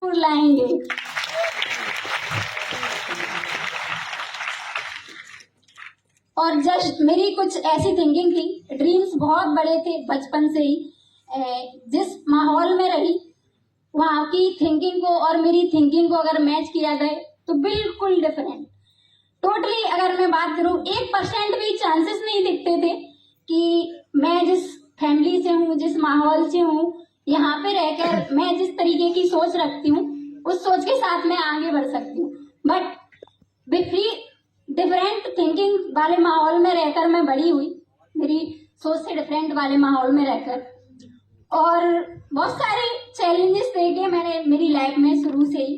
लाएंगे। और जस्ट मेरी कुछ ऐसी थिंकिंग थी, ड्रीम्स बहुत बड़े थे बचपन से ही। जिस माहौल में रही वहाँ की थिंकिंग को और मेरी थिंकिंग को अगर मैच किया जाए तो बिल्कुल डिफरेंट। टोटली अगर मैं बात करूँ 1% भी चांसेस नहीं दिखते थे कि मैं जिस फैमिली से हूँ, जिस माहौल से हूँ, यहाँ पे रहकर मैं जिस तरीके की सोच रखती हूँ उस सोच के साथ मैं आगे बढ़ सकती हूँ। बट फ्री डिफरेंट थिंकिंग वाले माहौल में रहकर मैं बड़ी हुई, मेरी सोच से डिफरेंट वाले माहौल में रहकर, और बहुत सारे चैलेंजेस देखे मैंने मेरी लाइफ में शुरू से ही।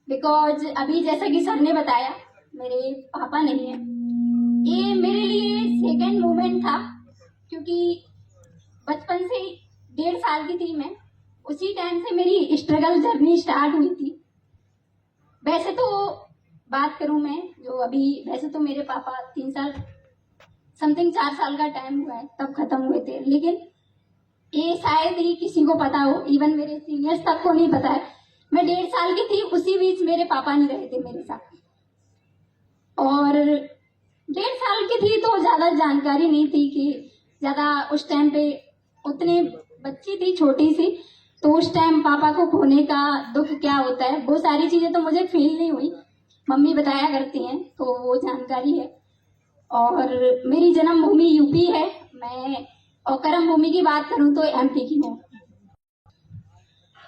बिकॉज अभी जैसा कि सर ने बताया मेरे पापा नहीं है, ये मेरे लिए सेकंड मोमेंट था, क्योंकि बचपन से 1.5 साल की थी मैं, उसी टाइम से मेरी स्ट्रगल जर्नी स्टार्ट हुई थी। वैसे तो बात करूं मैं जो अभी, वैसे तो मेरे पापा 3 साल समथिंग 4 साल का टाइम हुआ है तब खत्म हुए थे, लेकिन ये शायद ही किसी को पता हो, इवन मेरे सीनियर्स तक को नहीं पता है। मैं 1.5 साल की थी, उसी बीच मेरे पापा नहीं रहे थे मेरे साथ, और 1.5 साल की थी तो ज्यादा जानकारी नहीं थी कि ज्यादा उस टाइम पे, उतने बच्ची थी छोटी सी, तो उस टाइम पापा को खोने का दुख क्या होता है वो सारी चीजें तो मुझे फील नहीं हुई, मम्मी बताया करती हैं तो वो जानकारी है। और मेरी जन्मभूमि यूपी है मैं, और कर्म भूमि की बात करूं तो एमपी की हूँ।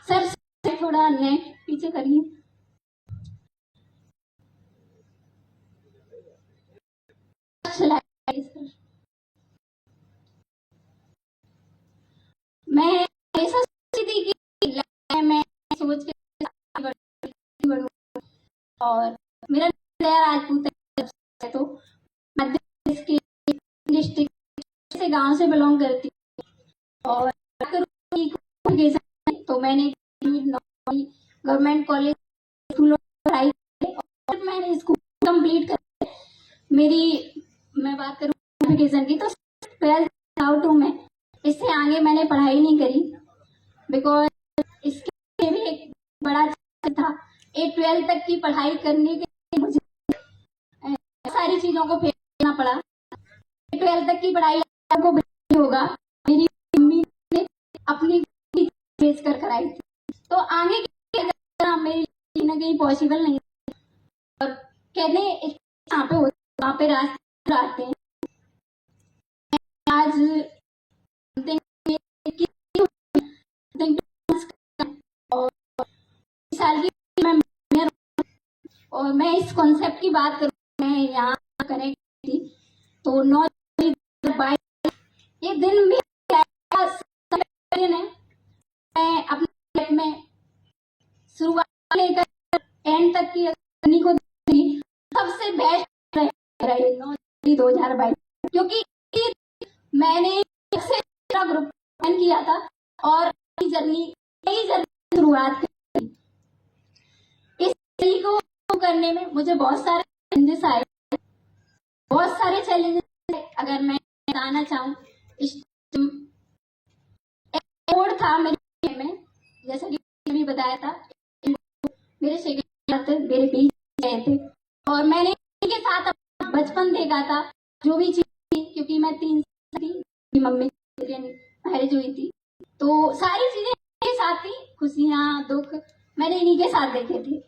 सर थोड़ा नेट पीछे करिए। मैं ऐसा सोची थी कि मैं सोच के बढ़ूं, और मेरा राजपूत है, तो मध्य प्रदेश के डिस्ट्रिक्ट से गांव से बिलोंग करती हूँ। और तो मैंने गवर्नमेंट कॉलेज स्कूल पढ़ाई और मैंने स्कूल कंप्लीट कर, मेरी मैं बात करूँ एजुकेशन की तो 12th आउट हूँ मैं, इससे आगे मैंने पढ़ाई नहीं करी। बिकॉज इसके भी एक बड़ा था, 12th तक की पढ़ाई करने के लिए मुझे सारी चीजों को फेस करना पड़ा। 12th तक की पढ़ाई को होगा, मेरी मम्मी ने अपनी फेस कर कराई थी, तो आगे मेरी कहीं ना कहीं पॉसिबल नहीं। और कहने यहाँ पे वहाँ पे रास्ते आते हैं। आज और साल की मैं, और मैं इस कॉन्सेप्ट की बात करूँ, मैं यहाँ कनेक्ट थी तो 9/22 ये दिन भी मैं अपनी लाइफ में शुरुआत लेकर एंड तक की जर्नी को सबसे बेस्ट रहे 9/22, क्योंकि मैंने ग्रुप किया था और जर्नी शुरुआत की। इस जर्नी को करने में मुझे बहुत सारे चैलेंजेस आए, बहुत सारे चैलेंजेस। अगर मैं बताना चाहूँ, मोड था मेरे में, जैसा कि भी बताया था, मेरे सेकंड मेरे बीच गए थे, और मैंने इनके साथ बचपन देखा था जो भी चीज थी, क्योंकि मैं 3 साल थी, मम्मी मैरिज हुई थी, तो सारी चीजें इनके साथ थी, खुशियां दुख मैंने इन्हीं के साथ देखे थे।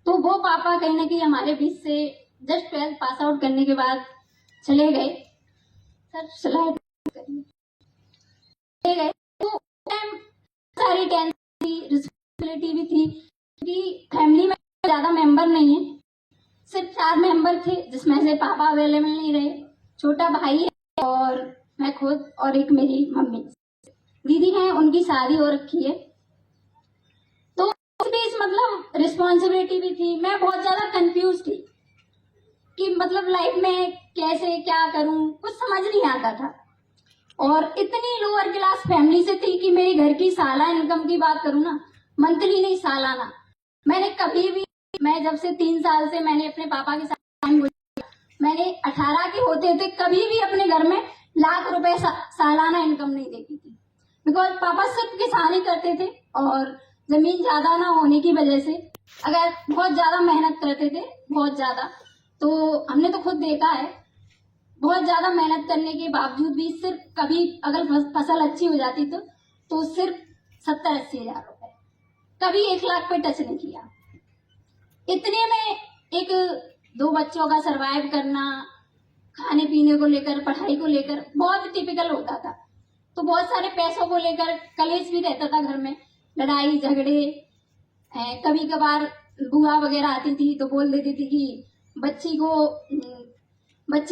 तो वो पापा कहीं ना कहीं हमारे बीच से जस्ट 12th पास आउट करने के बाद चले गए। सर स्लाइड चले गए, तो सारी टेंशन थी, रिस्पॉन्सिबिलिटी भी थी, क्योंकि फैमिली में ज्यादा मेंबर नहीं है, सिर्फ 4 मेंबर थे, जिसमें से पापा अवेलेबल नहीं रहे, छोटा भाई है और मैं खुद, और एक मेरी मम्मी दीदी है, उनकी शादी हो रखी है। तो इस बीच मतलब रिस्पॉन्सिबिलिटी भी थी, मैं बहुत ज्यादा कंफ्यूज थी कि मतलब लाइफ में कैसे क्या करूं, कुछ समझ नहीं आता था। और इतनी लोअर क्लास फैमिली से थी कि मेरे घर की सालाना इनकम की बात करूं ना, मंथली नहीं सालाना, मैंने कभी भी, मैं जब से 3 साल से मैंने अपने पापा के साथ मैंने 18 के होते थे कभी भी अपने घर में लाख रुपए सालाना इनकम नहीं देखी थी। बिकॉज पापा सिर्फ किसानी करते थे और जमीन ज्यादा ना होने की वजह से अगर बहुत ज्यादा मेहनत करते थे, बहुत ज्यादा, तो हमने तो खुद देखा है, बहुत ज्यादा मेहनत करने के बावजूद भी सिर्फ कभी अगर फसल अच्छी हो जाती तो सिर्फ 70-80 हजार रुपए, कभी 1 लाख पे टच नहीं किया। इतने में एक 2 बच्चों का सरवाइव करना, खाने पीने को लेकर, पढ़ाई को लेकर बहुत टिपिकल होता था। तो बहुत सारे पैसों को लेकर कलेश भी रहता था घर में, लड़ाई झगड़े। कभी कभार बुआ वगैरह आती थी तो बोल देती थी कि बच्ची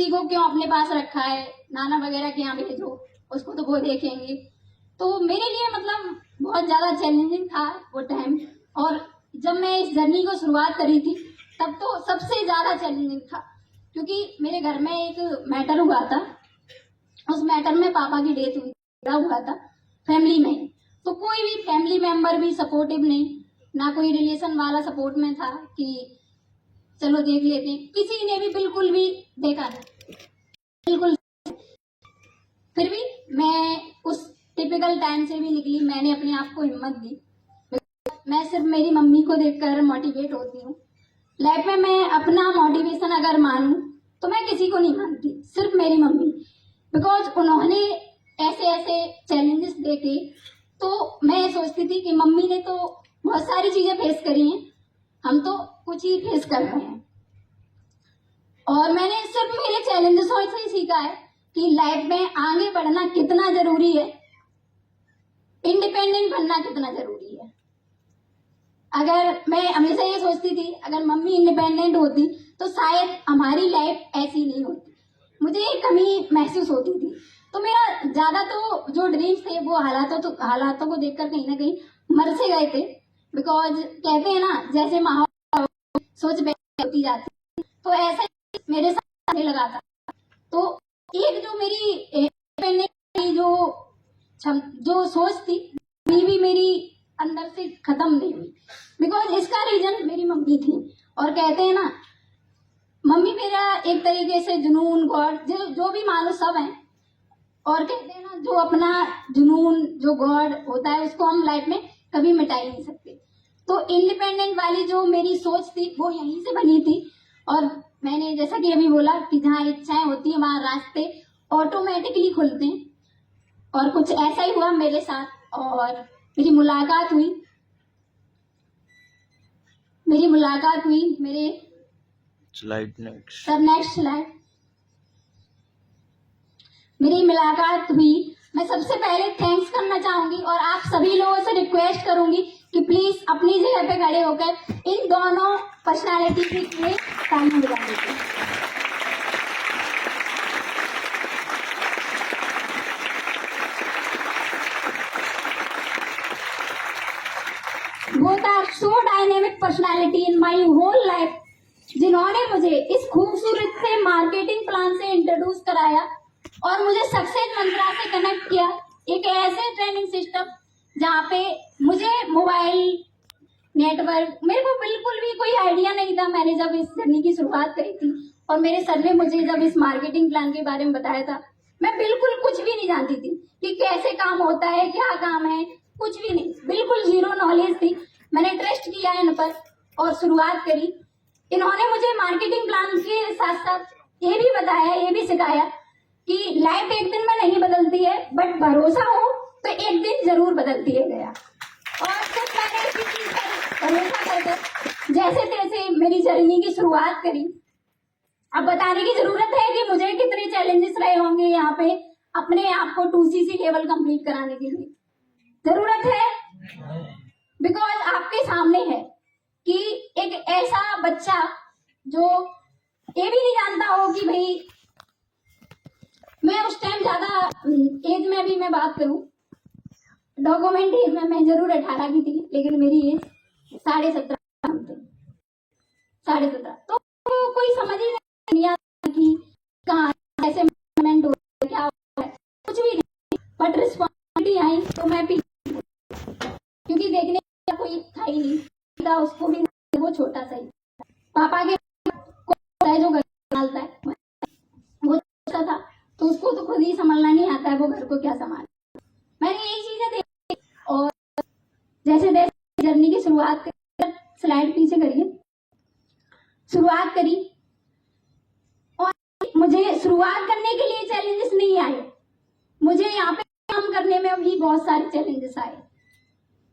को क्यों अपने पास रखा है, नाना वगैरह के यहाँ भेजो, उसको तो वो देखेंगे। तो मेरे लिए मतलब बहुत ज्यादा चैलेंजिंग था वो टाइम। और जब मैं इस जर्नी को शुरुआत करी थी तब तो सबसे ज्यादा चैलेंजिंग था, क्योंकि मेरे घर में एक मैटर हुआ था। उस मैटर में पापा की डेथ हुआ था फैमिली में। तो कोई भी फैमिली मेंबर भी सपोर्टिव नहीं, ना कोई रिलेशन वाला सपोर्ट में था कि चलो देख लेते हैं, किसी ने भी बिल्कुल भी देखा नहीं, बिल्कुल। फिर भी मैं उस टिपिकल टाइम से भी निकली, मैंने अपने आप को हिम्मत दी। मैं सिर्फ मेरी मम्मी को देखकर मोटिवेट होती हूँ लाइफ में। मैं अपना मोटिवेशन अगर मानूं तो मैं किसी को नहीं मानती, सिर्फ मेरी मम्मी। बिकॉज उन्होंने ऐसे ऐसे चैलेंजेस देखे, तो मैं सोचती थी कि मम्मी ने तो बहुत सारी चीजें फेस करी हैं, हम तो कुछ ही फेस कर रहे हैं। और मैंने सिर्फ मेरे चैलेंजेसों से ही सीखा है कि लाइफ में आगे बढ़ना कितना जरूरी है, इंडिपेंडेंट बनना कितना जरूरी है। अगर मैं हमेशा ये सोचती थी अगर मम्मी इंडिपेंडेंट होती तो शायद हमारी लाइफ ऐसी नहीं होती, मुझे एक कमी महसूस होती थी। तो मेरा ज्यादा तो जो ड्रीम्स थे वो हालातों को देखकर कहीं ना कहीं मर से गए थे। बिकॉज कहते हैं ना, जैसे माहौल सोच होती जाती, तो ऐसा मेरे साथ लगा था। तो एक जो मेरी जो सोच थी भी मेरी अंदर से खत्म नहीं हुई। बिकॉज इसका रीजन मेरी मम्मी थी। और कहते हैं ना, मम्मी मेरा एक तरीके से जुनून, गॉड, जो भी मानो सब है। और कहते हैं ना, जो अपना जुनून, जो गॉड होता है, उसको हम लाइफ में कभी मिटा ही नहीं सकते। तो इंडिपेंडेंट वाली जो मेरी सोच थी वो यहीं से बनी थी। और मैंने जैसा कि अभी बोला कि जहाँ इच्छाएं होती हैं वहां रास्ते ऑटोमेटिकली खुलते हैं। और कुछ ऐसा ही हुआ मेरे साथ। और मेरी मुलाकात हुई मेरे slide next. Sir next slide. मेरी मुलाकात हुई। मैं सबसे पहले थैंक्स करना चाहूंगी और आप सभी लोगों से रिक्वेस्ट करूंगी कि प्लीज अपनी जगह पे खड़े होकर इन दोनों पर्सनालिटी के लिए ताली बजा दीजिए। Both are so dynamic personality in my whole life, जिन्होंने मुझे इस खूबसूरत से मार्केटिंग प्लान से इंट्रोड्यूस कराया और मुझे सक्सेस मंत्रा से कनेक्ट किया। एक ऐसे ट्रेनिंग सिस्टम जहाँ पे मुझे मोबाइल नेटवर्क, मेरे को बिल्कुल भी कोई आइडिया नहीं था। मैंने जब इस जर्नी की शुरुआत करी थी और मेरे सर ने मुझे जब इस मार्केटिंग प्लान के बारे में बताया था, मैं बिल्कुल कुछ भी नहीं जानती थी कि कैसे काम होता है, क्या काम है, कुछ भी नहीं, बिल्कुल जीरो नॉलेज थी। मैंने ट्रस्ट किया इन पर और शुरुआत करी। इन्होंने मुझे मार्केटिंग प्लान के साथ साथ ये भी बताया, ये भी सिखाया कि लाइफ एक दिन में नहीं बदलती है, बट भरोसा हो तो एक दिन जरूर बदलती है गया। और जब मैंने इसी चीज पर भरोसा करके जैसे तैसे मेरी जर्नी की शुरुआत करी। अब बताने की जरूरत है कि मुझे कितने चैलेंजेस रहे होंगे यहाँ पे अपने आप को 2CC लेवल कंप्लीट कराने के लिए। जरूरत है बिकॉज आपके सामने है कि एक ऐसा बच्चा जो ये भी नहीं जानता हो कि भाई, मैं उस टाइम ज्यादा एज में भी मैं बात करूं, डॉक्यूमेंट एज में मैं जरूर 18 की थी, लेकिन मेरी एज 17.5 थी, 17.5। तो कोई समझ ही नहीं आता कि कहाँ कैसे मैनेजमेंट हो, क्या हो, कुछ भी नहीं। बट रिस्पॉन्सिबिलिटी आई तो मैं पीछे, क्योंकि देखने का कोई था ही नहीं था, उसको भी वो छोटा सा ही पापा के जो घर संभालता है वो छोटा था, तो उसको तो खुद ही संभालना नहीं आता है, वो घर को क्या संभाल। मैंने यही चीजें देखी और जैसे जर्नी की शुरुआत करी, स्लाइड पीछे करिए, शुरुआत करी। और मुझे शुरुआत करने के लिए चैलेंजेस नहीं आए, मुझे यहाँ पे काम करने में भी बहुत सारे चैलेंजेस आए।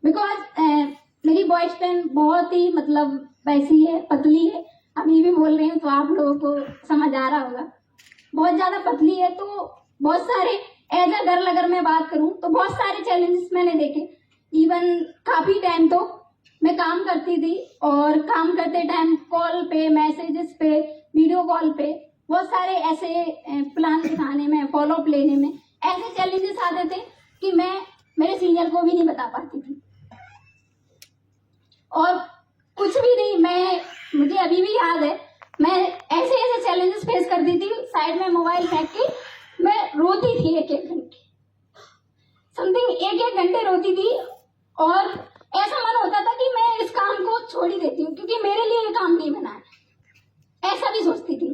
बिकॉज मेरी बॉयज फ्रेंड बहुत ही मतलब वैसी है, पतली है, अभी भी बोल रही हूँ तो आप लोगों को समझ आ रहा होगा, बहुत ज्यादा पतली है। तो बहुत सारे एज अ गर्ल अगर मैं बात करूँ तो बहुत सारे चैलेंजेस मैंने देखे। इवन काफी टाइम तो मैं काम करती थी और काम करते टाइम कॉल पे, मैसेजेस पे, वीडियो कॉल पे बहुत सारे ऐसे प्लान दिखाने में, फॉलोअप लेने में ऐसे चैलेंजेस आते थे कि मैं मेरे सीनियर को भी नहीं बता पाती थी। और कुछ भी नहीं, मुझे अभी भी याद है, मैं ऐसे ऐसे चैलेंजेस फेस करती थी, साइड में मोबाइल फेंक के मैं रोती थी एक एक घंटे, समथिंग एक एक घंटे रोती थी। और ऐसा मन होता था कि मैं इस काम को छोड़ ही देती हूँ क्योंकि मेरे लिए ये काम नहीं बना है, ऐसा भी सोचती थी।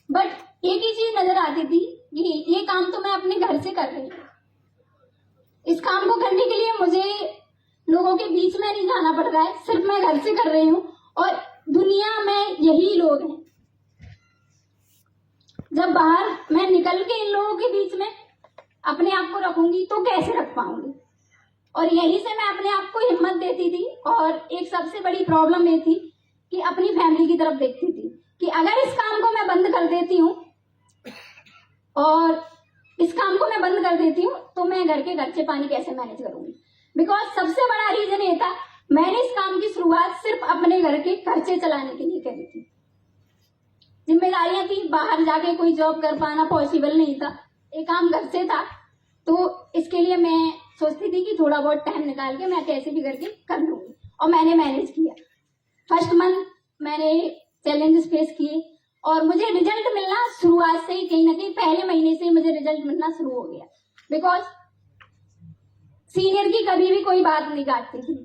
बट एक ही चीज नजर आती थी कि ये काम तो मैं अपने घर से कर रही हूँ, इस काम को करने के लिए मुझे लोगों के बीच में नहीं जाना पड़ रहा है, सिर्फ मैं घर से कर रही हूँ और दुनिया में यही लोग हैं। जब बाहर मैं निकल के इन लोगों के बीच में अपने आप को रखूंगी तो कैसे रख पाऊंगी। और यही से मैं अपने आप को हिम्मत देती थी। और एक सबसे बड़ी प्रॉब्लम ये थी कि अपनी फैमिली की तरफ देखती थी कि अगर इस काम को मैं बंद कर देती हूँ और इस काम को मैं बंद कर देती हूँ तो मैं घर के खर्चे पानी कैसे मैनेज करूंगी। बिकॉज सबसे बड़ा रीजन ये था, मैंने इस काम की शुरुआत सिर्फ अपने घर के खर्चे चलाने के लिए करी थी। जिम्मेदारियां थी, बाहर जाके कोई जॉब कर पाना पॉसिबल नहीं था, एक काम घर से था। तो इसके लिए मैं सोचती थी कि थोड़ा बहुत टाइम निकाल के मैं कैसे भी करके कर लूंगी और मैंने मैनेज किया। फर्स्ट मंथ मैंने चैलेंजेस फेस किए और मुझे रिजल्ट मिलना शुरुआत से ही, कहीं ना कहीं पहले महीने से ही मुझे रिजल्ट मिलना शुरू हो गया। बिकॉज सीनियर की कभी भी कोई बात नहीं काटती थी,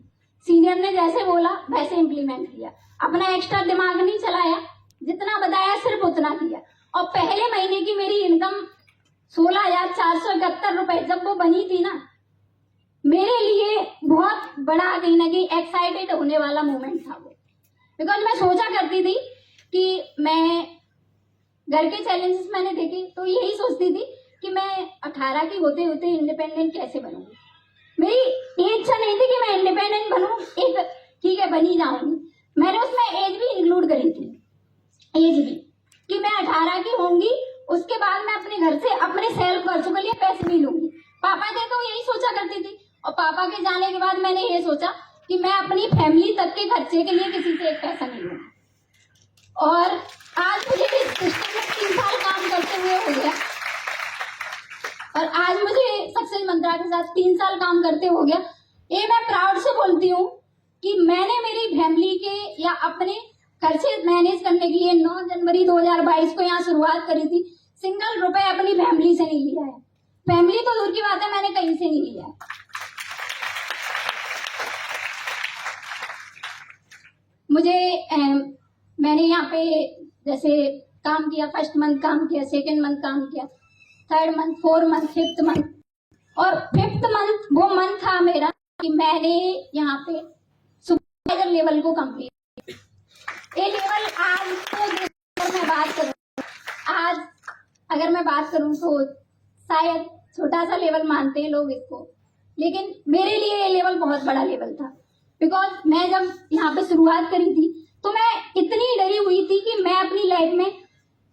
सीनियर ने जैसे बोला वैसे इम्प्लीमेंट किया, अपना एक्स्ट्रा दिमाग नहीं चलाया, जितना बताया सिर्फ उतना किया। और पहले महीने की मेरी इनकम 16,471 रुपए जब वो बनी थी ना, मेरे लिए बहुत बड़ा कहीं ना कहीं एक्साइटेड होने वाला मोमेंट था वो। बिकॉज मैं सोचा करती थी कि मैं घर के चैलेंजेस मैंने देखे तो यही सोचती थी कि मैं 18 की होते होते इंडिपेंडेंट कैसे बनूंगी। मेरी ये इच्छा नहीं थी कि मैं इंडिपेंडेंट बनूं, एक ठीक है बनी जाऊंगी, मैंने उसमें एज भी इंक्लूड करी थी, एज भी कि मैं 18 की होंगी, उसके बाद मैं अपने घर से अपने सेल्फ खर्चों के लिए पैसे भी लूंगी। पापा थे तो यही सोचा करती थी और पापा के जाने के बाद मैंने ये सोचा कि मैं अपनी फैमिली तक के खर्चे के लिए किसी से एक पैसा नहीं लूंगी। और आज मुझे इस सिस्टम में 3 साल काम करते हुए हो गया और आज मुझे सक्सेस मंत्रा के साथ 3 साल काम करते हो गया। ये मैं प्राउड से बोलती हूँ कि मैंने मेरी फैमिली के या अपने खर्चे मैनेज करने के लिए 9 जनवरी 2022 को यहाँ शुरुआत करी थी। सिंगल रुपए अपनी फैमिली से नहीं लिया है, फैमिली तो दूर की बात है, मैंने कहीं से नहीं लिया है। मुझे मैंने यहाँ पे जैसे काम किया, फर्स्ट मंथ काम किया, सेकेंड मंथ काम किया, third month, 4th month, 5th month और 5th मंथ वो मंथ था मेरा कि मैंने यहाँ पे सुपरवाइजर लेवल को कंप्लीट। ये लेवल आज तो अगर मैं बात करूँ तो शायद छोटा सा लेवल मानते हैं लोग इसको, लेकिन मेरे लिए ये लेवल बहुत बड़ा लेवल था। बिकॉज मैं जब यहाँ पे शुरुआत करी थी तो मैं इतनी डरी हुई थी कि मैं अपनी लाइफ में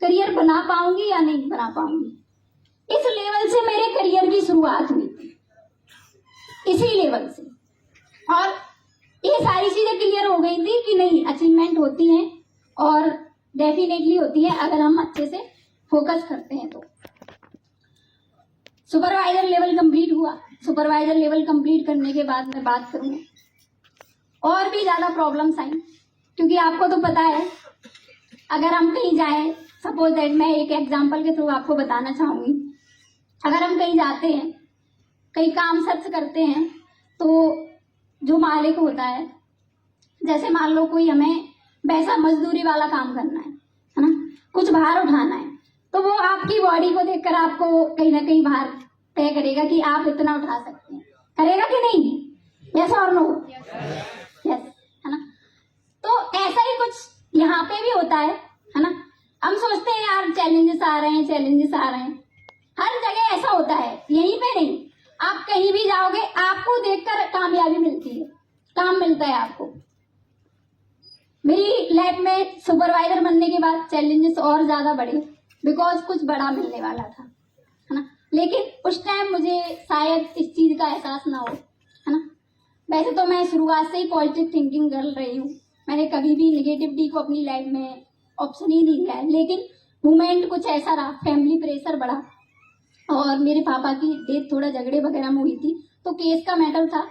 करियर बना पाऊंगी या नहीं बना पाऊंगी। इस लेवल से मेरे करियर की शुरुआत हुई थी, इसी लेवल से। और ये सारी चीजें क्लियर हो गई थी कि नहीं, अचीवमेंट होती है और डेफिनेटली होती है अगर हम अच्छे से फोकस करते हैं तो। सुपरवाइजर लेवल कंप्लीट हुआ। सुपरवाइजर लेवल कंप्लीट करने के बाद मैं बात करूँ और भी ज्यादा प्रॉब्लम्स आई, क्योंकि आपको तो पता है अगर हम कहीं जाएं, सपोज दैट मैं एक एग्जांपल के थ्रू आपको बताना चाहूंगी, अगर हम कहीं जाते हैं, कहीं काम सर्च करते हैं तो जो मालिक होता है, जैसे मान लो कोई हमें वैसा मजदूरी वाला काम करना है ना, कुछ भार उठाना है, तो वो आपकी बॉडी को देखकर आपको कहीं ना कहीं भार तय करेगा कि आप इतना उठा सकते हैं, करेगा कि नहीं। यस और नो? यस, है ना? तो ऐसा ही कुछ यहाँ पे भी होता है ना? हम सोचते हैं यार चैलेंजेस आ रहे हैं, चैलेंजेस आ रहे हैं, हर जगह ऐसा होता है, यहीं पे नहीं, आप कहीं भी जाओगे आपको देखकर कामयाबी मिलती है, काम मिलता है आपको। मेरी लाइफ में सुपरवाइजर बनने के बाद चैलेंजेस और ज्यादा बढ़े, बिकॉज कुछ बड़ा मिलने वाला था, है ना? लेकिन उस टाइम मुझे शायद इस चीज का एहसास ना हो, है ना? वैसे तो मैं शुरुआत से ही पॉजिटिव थिंकिंग कर रही हूँ, मैंने कभी भी निगेटिविटी को अपनी लाइफ में ऑप्शन ही नहीं दिया है। लेकिन मोमेंट कुछ ऐसा रहा, फैमिली प्रेशर बढ़ा और मेरे पापा की डेथ थोड़ा झगड़े वगैरह में हुई थी, तो केस का मैटर था,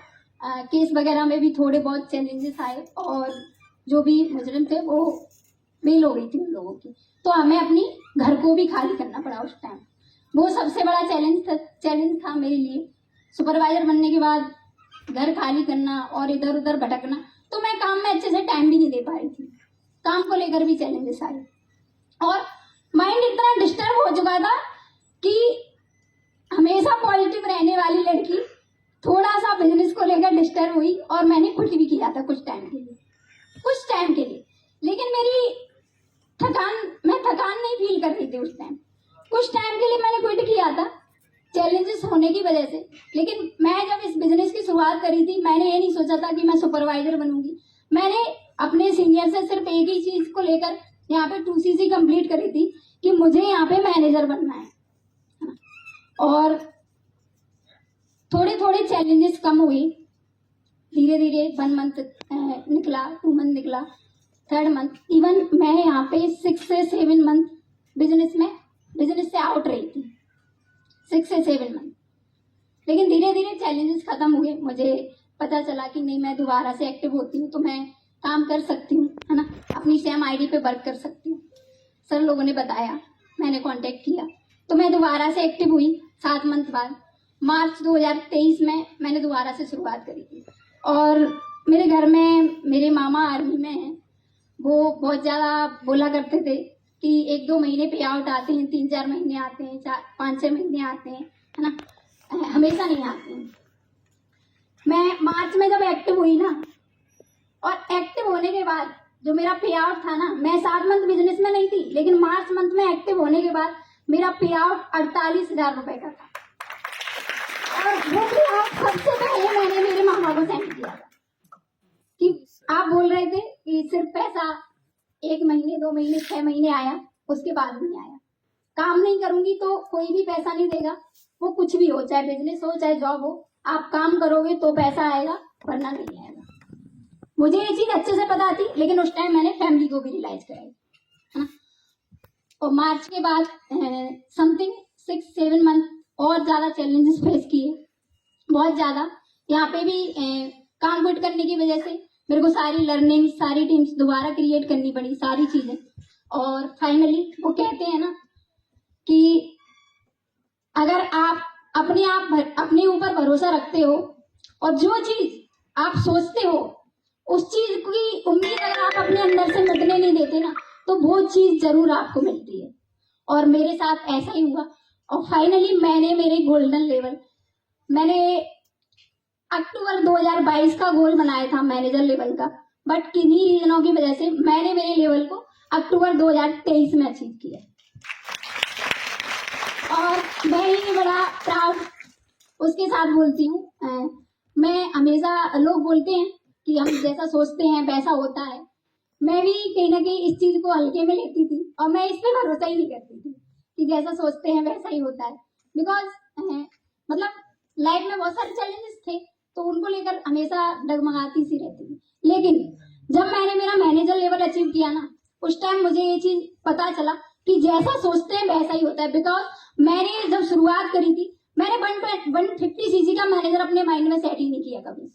केस वगैरह में भी थोड़े बहुत चैलेंजेस आए और जो भी मुजरिम थे वो बेल हो गई थी उन लोगों की, तो हमें अपनी घर को भी खाली करना पड़ा उस टाइम। वो सबसे बड़ा चैलेंज था मेरे लिए। सुपरवाइजर बनने के बाद घर खाली करना और इधर उधर भटकना, तो मैं काम में अच्छे से टाइम भी नहीं दे पा रही थी, काम को लेकर भी चैलेंजेस आए और माइंड इतना डिस्टर्ब हो चुका था कि हमेशा पॉजिटिव रहने वाली लड़की थोड़ा सा बिजनेस को लेकर डिस्टर्ब हुई और मैंने क्विट भी किया था कुछ टाइम के लिए। लेकिन मैं थकान नहीं फील कर रही थी उस टाइम, कुछ टाइम के लिए मैंने क्विट किया था चैलेंजेस होने की वजह से। लेकिन मैं जब इस बिजनेस की शुरुआत करी थी, मैंने ये नहीं सोचा था कि मैं सुपरवाइजर बनूंगी। मैंने अपने सीनियर से सिर्फ एक ही चीज को लेकर यहाँ पे 2CC कंप्लीट करी थी कि मुझे यहाँ पे मैनेजर बनना है। और थोड़े थोड़े चैलेंजेस कम हुए, धीरे धीरे 1 मंथ निकला, 2 मंथ निकला, 3rd मंथ, इवन मैं यहाँ पे 6 से 7 मंथ बिजनेस से आउट रही थी, 6 से 7 मंथ। लेकिन धीरे धीरे चैलेंजेस खत्म हुए, मुझे पता चला कि नहीं, मैं दोबारा से एक्टिव होती हूँ तो मैं काम कर सकती हूँ, है ना? अपनी सेम आईडी पे वर्क कर सकती हूँ। सर लोगों ने बताया, मैंने कांटेक्ट किया, तो मैं दोबारा से एक्टिव हुई। 7 मंथ बाद मार्च 2023 में मैंने दोबारा से शुरुआत करी थी। और मेरे घर में मेरे मामा आर्मी में हैं, वो बहुत ज़्यादा बोला करते थे कि 1-2 महीने पे आउट आते हैं, 3-4 महीने आते हैं, 5-6 महीने आते हैं, है ना? हमेशा नहीं आते हैं। मैं मार्च में जब एक्टिव हुई ना, और एक्टिव होने के बाद जो मेरा पे आउट था ना, मैं 7 मंथ बिजनेस में नहीं थी, लेकिन मार्च मंथ में एक्टिव होने के बाद मेरा पे आउट 48,000 रुपए का था। और वो पे आउट सबसे पहले मैंने मेरे मामा को सेंड किया था कि आप बोल रहे थे कि सिर्फ पैसा 1 महीने, 2 महीने, 6 महीने आया, उसके बाद नहीं आया। काम नहीं करूंगी तो कोई भी पैसा नहीं देगा, वो कुछ भी हो, चाहे बिजनेस हो चाहे जॉब हो, आप काम करोगे तो पैसा आएगा, वरना नहीं आएगा। मुझे ये चीज अच्छे से पता थी, लेकिन उस टाइम मैंने फैमिली को भी रियलाइज कराई, है ना? और मार्च के बाद समथिंग 6-7 मंथ और ज्यादा चैलेंजेस फेस किए, बहुत ज्यादा। यहाँ पे भी काम क्विट करने की वजह से मेरे को सारी लर्निंग, सारी टीम्स दोबारा क्रिएट करनी पड़ी, सारी चीजें। और फाइनली वो कहते हैं ना कि अगर आप अपने ऊपर भरोसा रखते हो और जो चीज आप सोचते हो उस चीज की उम्मीद अगर आप अपने अंदर से मिटने नहीं देते ना, तो वो चीज जरूर आपको मिलती है। और मेरे साथ ऐसा ही हुआ और फाइनली मैंने मेरे गोल्डन लेवल, मैंने अक्टूबर 2022 का गोल बनाया था मैनेजर लेवल का, बट किन्हीं रीजनों की वजह से मैंने मेरे लेवल को अक्टूबर 2023 में अचीव किया। और मैं ही बड़ा प्राउड उसके साथ बोलती हूँ। मैं हमेशा, लोग बोलते हैं कि हम जैसा सोचते हैं वैसा होता है, मैं भी कहीं ना कहीं इस चीज को हल्के में लेती थी और मैं इस पे भरोसा ही नहीं करती थी कि जैसा सोचते हैं वैसा ही होता है। बिकॉज मतलब लाइफ में बहुत सारे चैलेंजेस थे, तो उनको लेकर हमेशा डगमगाती सी रहती थी। लेकिन जब मैंने मेरा मैनेजर लेवल अचीव किया ना, उस टाइम मुझे ये चीज पता चला कि जैसा सोचते हैं वैसा ही होता है। बिकॉज मैंने जब शुरुआत करी थी, मैंने 150cc का मैनेजर अपने माइंड में सेट ही नहीं किया कभी,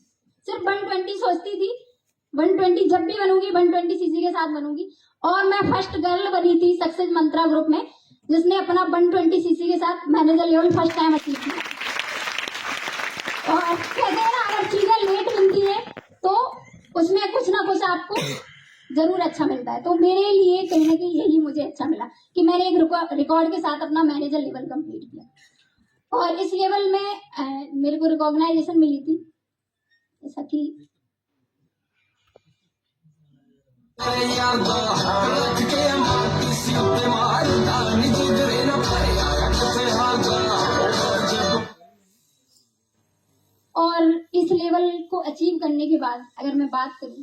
सिर्फ 120 सोचती थी। 120 जब भी बनूंगी 120cc के साथ बनूंगी। और मैं फर्स्ट गर्ल बनी थी सक्सेस मंत्रा ग्रुप में, जिसने अपना 120cc के साथ manager level first time achieve किया। और कहते हैं ना, अगर चीजें लेट मिलती है तो उसमें कुछ ना कुछ आपको जरूर अच्छा मिलता है। तो मेरे लिए कहीं ना कहीं यही मुझे अच्छा मिला कि मैंने एक रिकॉर्ड के साथ अपना मैनेजर लेवल कंप्लीट किया। और इस लेवल में मेरे को रिकॉग्नाइजेशन मिली थी जैसा कि और इस लेवल को अचीव करने के बाद अगर मैं बात करूं,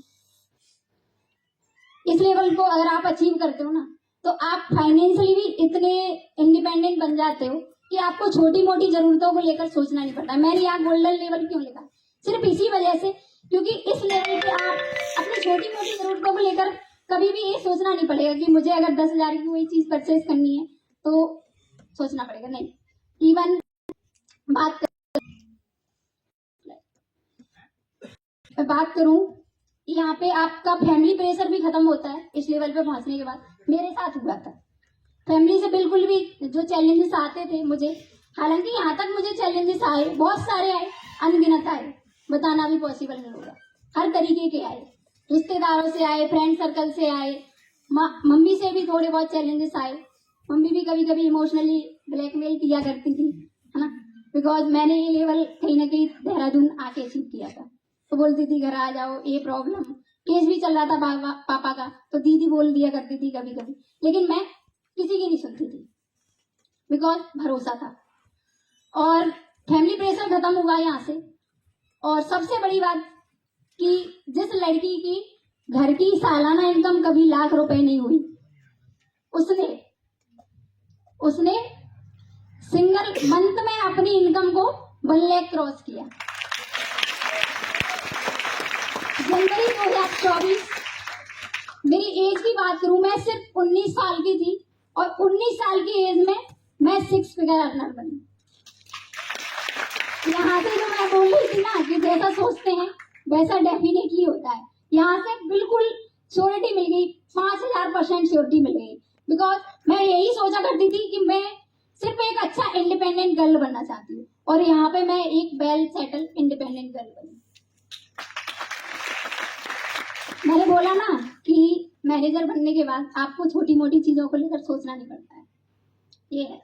इस लेवल को अगर आप अचीव करते हो ना, तो आप फाइनेंशियली भी इतने इंडिपेंडेंट बन जाते हो कि आपको छोटी मोटी जरूरतों को लेकर सोचना नहीं पड़ता। मैंने यहाँ गोल्डन लेवल क्यों लिखा, सिर्फ इसी वजह से क्योंकि इस लेवल पे आप अपनी छोटी मोटी जरूरतों को लेकर कभी भी ये सोचना नहीं पड़ेगा कि मुझे अगर 10,000 की कोई चीज परचेज करनी है तो सोचना पड़ेगा, नहीं। इवन बात करूं यहाँ पे आपका फैमिली प्रेशर भी खत्म होता है इस लेवल पे पहुंचने के बाद। मेरे साथ हुआ था, फैमिली से बिल्कुल भी जो चैलेंजेस आते थे मुझे, हालांकि यहाँ तक मुझे चैलेंजेस आए, बहुत सारे आए, अनगिनत आए, बताना भी पॉसिबल नहीं होगा। हर तरीके के आए, रिश्तेदारों से आए, फ्रेंड सर्कल से आए, मम्मी से भी थोड़े बहुत चैलेंजेस आए। मम्मी भी कभी कभी इमोशनली ब्लैकमेल किया करती थी, है ना, बिकॉज मैंने ये लेवल कहीं ना कहीं देहरादून आके अचीव किया था। तो बोलती थी घर आ जाओ, ये प्रॉब्लम, केस भी चल रहा था पापा का, तो दीदी बोल दिया करती थी कभी कभी, लेकिन मैं किसी की नहीं सुनती थी बिकॉज भरोसा था। और फैमिली प्रेशर खत्म हुआ यहाँ से। और सबसे बड़ी बात कि जिस लड़की की घर की सालाना इनकम कभी लाख रुपए नहीं हुई, उसने सिंगल मंथ में अपनी इनकम को 1 लाख क्रॉस किया। जनवरी 2024, मेरी एज की बात करूं, मैं सिर्फ 19 साल की थी और 19 साल की एज में मैं 6 फिगर अर्नर बनी। यहाँ से जो मैं बोल रही थी ना कि जैसा सोचते हैं वैसा डेफिनेटली होता है, यहाँ से बिल्कुल श्योरिटी मिल गई, 5000% श्योरिटी मिल गई। बिकॉज मैं यही सोचा करती थी कि मैं सिर्फ एक अच्छा इंडिपेंडेंट गर्ल बनना चाहती हूँ, और यहाँ पे मैं एक वेल सेटल इंडिपेंडेंट गर्ल बनी। मैंने बोला ना कि मैनेजर बनने के बाद आपको छोटी मोटी चीजों को लेकर सोचना नहीं पड़ता है। ये है,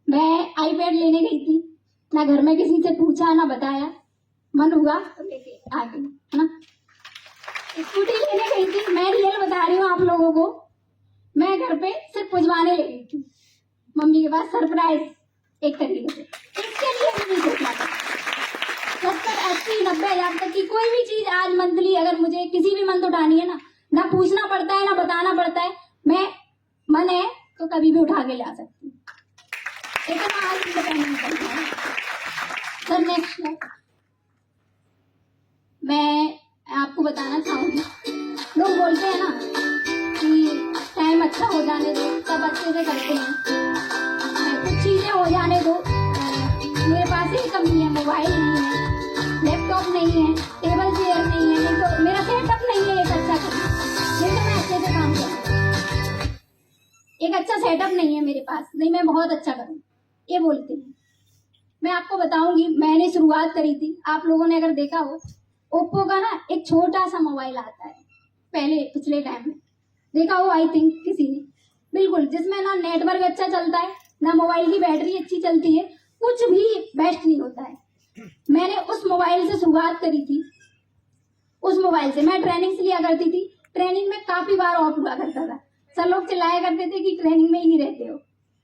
मैं आईपैड लेने गई थी, ना घर में किसी से पूछा ना बताया, मन हुआ तो लेके आ गई, है ना। स्कूटी लेने गई थी, मैं रियल बता रही हूँ आप लोगों को, मैं घर पे सिर्फ पुजवाने ले गई थी मम्मी के पास, सरप्राइज एक तरीके से, इसके लिए भी नहीं सोचना था। 70, 80, 90 हजार तक की कोई भी चीज आज मंथली अगर मुझे किसी भी मंथ उठानी है ना पूछना पड़ता है, ना बताना पड़ता है, मैं मन है तो कभी भी उठा के ला सकती हूँ। इतना आज इंडिपेंडेंट बनना है। सर नेक्स्ट है, मैं आपको बताना चाहूंगी, लोग बोलते हैं ना कि टाइम अच्छा हो जाने दो, सब अच्छे से करते हैं, कुछ चीजें हो जाने दो। मेरे पास ही कमी है, मोबाइल नहीं है, लैपटॉप नहीं है, टेबल चेयर नहीं है, नहीं तो मेरा सेटअप नहीं है एक अच्छा करना, नहीं तो मैं अच्छे से काम करूँ। एक अच्छा सेटअप नहीं है मेरे पास, नहीं मैं बहुत अच्छा करूँ, ये बोलते हैं। मैं आपको बताऊंगी, मैंने शुरुआत करी थी, आप लोगों ने अगर देखा हो, ओप्पो का ना एक छोटा सा मोबाइल आता है, पहले पिछले टाइम में देखा हो आई थिंक किसी ने, बिल्कुल, जिसमें ना नेटवर्क अच्छा चलता है, ना मोबाइल की बैटरी अच्छी चलती है, कुछ भी बेस्ट नहीं होता है। मैंने उस मोबाइल से शुरुआत करी थी, उस मोबाइल से मैं ट्रेनिंग लिया करती थी, ट्रेनिंग में काफी बार ऑफ हुआ करता था, सब लोग चिल्लाया करते थे कि ट्रेनिंग में ही नहीं रहते हो,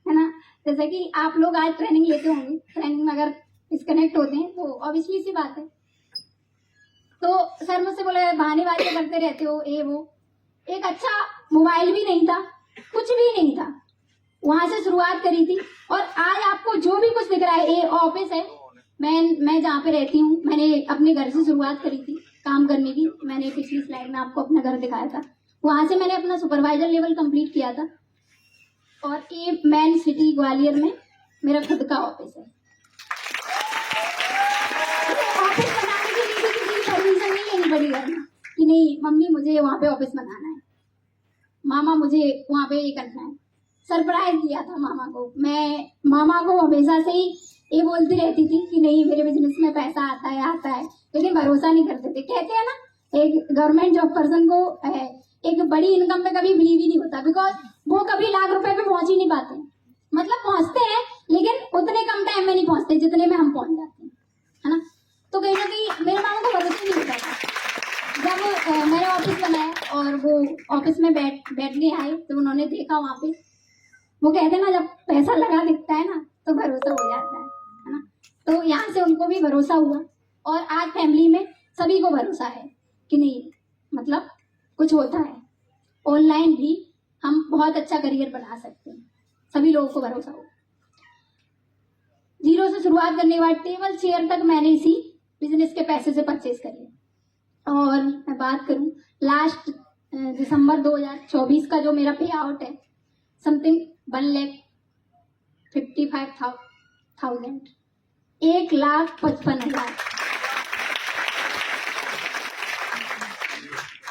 है ना। जैसे कि आप लोग आज ट्रेनिंग लेते होंगे, ट्रेनिंग में अगर डिस्कनेक्ट होते हैं तो ऑब्वियसली सी बात है, तो सर मुझसे बोले बहानेबाजी करते रहते हो, ये वो। एक अच्छा मोबाइल भी नहीं था, कुछ भी नहीं था, वहां से शुरुआत करी थी। और आज आपको जो भी कुछ दिख रहा है, ये ऑफिस है, मैं जहाँ पे रहती हूँ, मैंने अपने घर से शुरुआत करी थी काम करने की। मैंने पिछली स्लाइड में आपको अपना घर दिखाया था, वहां से मैंने अपना सुपरवाइजर लेवल कंप्लीट किया था। और ये मैन सिटी ग्वालियर में मेरा खुद का ऑफिस है। ऑफिस बनाने के लिए किसी की परमिशन नहीं लेनी पड़ी घर में कि नहीं मम्मी मुझे वहां पे ऑफिस बनाना है, मामा मुझे वहां पे ये करना है। सरप्राइज दिया था मामा को, मैं मामा को हमेशा से ही ये बोलती रहती थी कि नहीं मेरे बिजनेस में पैसा आता है, लेकिन भरोसा नहीं करते थे। कहते हैं ना, एक गवर्नमेंट जॉब पर्सन को एक बड़ी इनकम पे कभी बिलीव ही नहीं होता, बिकॉज वो कभी लाख रुपए पे पहुंच ही नहीं पाते। मतलब पहुंचते हैं लेकिन उतने कम टाइम में नहीं पहुंचते जितने में हम पहुंच जाते हैं, है ना। तो कहीं ना कहीं मेरे मामा को भरोसा नहीं होता था। जब मैंने ऑफिस बनाया और वो ऑफिस में बैठने आए तो उन्होंने देखा वहाँ पे, वो कहते हैं ना जब पैसा लगा दिखता है ना तो भरोसा हो जाता है ना। तो यहाँ से उनको भी भरोसा हुआ और आज फैमिली में सभी को भरोसा है कि नहीं, मतलब कुछ होता है, ऑनलाइन भी हम बहुत अच्छा करियर बना सकते हैं, सभी लोगों को भरोसा हो। जीरो से शुरुआत करने के बाद टेबल चेयर तक मैंने इसी बिजनेस के पैसे से परचेज करी। और मैं बात करूं लास्ट दिसंबर 2024 का जो मेरा पे आउट है समथिंग 1,55,000, 1,55,000।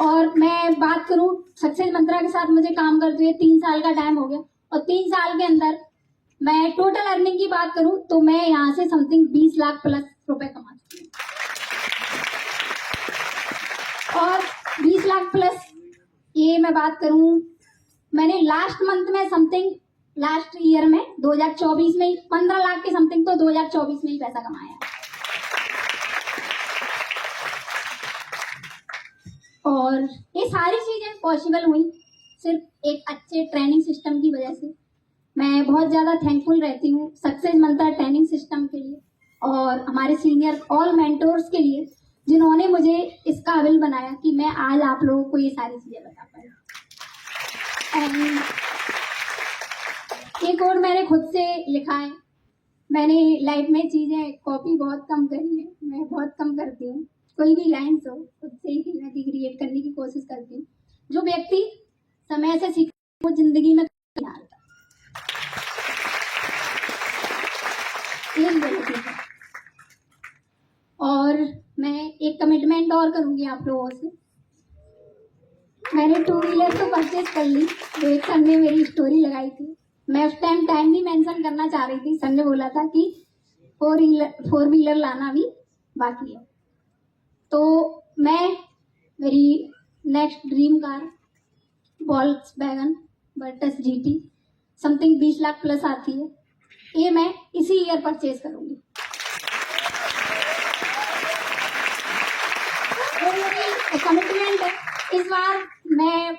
और मैं बात करूं सक्सेस मंत्रा के साथ मुझे काम करते हुए 3 साल का टाइम हो गया और 3 साल के अंदर मैं टोटल अर्निंग की बात करूं तो मैं यहाँ से समथिंग 20 लाख प्लस रुपए कमा चुकी हूँ। और 20 लाख प्लस ये मैं बात करूं, मैंने लास्ट मंथ में समथिंग लास्ट ईयर में 2024 में 15 लाख के समथिंग तो 2024 में ही पैसा कमाया। और ये सारी चीजें पॉसिबल हुई सिर्फ एक अच्छे ट्रेनिंग सिस्टम की वजह से। मैं बहुत ज़्यादा थैंकफुल रहती हूँ सक्सेस मंत्रा ट्रेनिंग सिस्टम के लिए और हमारे सीनियर ऑल मेंटोर्स के लिए जिन्होंने मुझे इस काबिल बनाया कि मैं आज आप लोगों को ये सारी चीज़ें बता पाई। एक और मैंने खुद से लिखा है, मैंने लाइफ में चीज़ें कॉपी बहुत कम करी है, मैं बहुत कम करती हूँ। कोई भी लाइन्स हो खुद से ही कहीं ना कहीं क्रिएट करने की कोशिश करती हूँ। जो व्यक्ति समय से सीखता वो जिंदगी में नहीं हारता। और मैं एक कमिटमेंट और करूंगी आप लोगों से। मैंने 2 व्हीलर तो परचेज कर ली, एक सर ने मेरी स्टोरी लगाई थी, मैं उस टाइम नहीं मेंशन करना चाह रही थी। सर ने बोला था कि 4 व्हीलर लाना भी बाकी है। तो मेरी next dream car Volkswagen Virtus GT something 20 lakh plus आती है, ये मैं इसी ईयर परचेज करूंगी। कमिटमेंट है इस बार मैं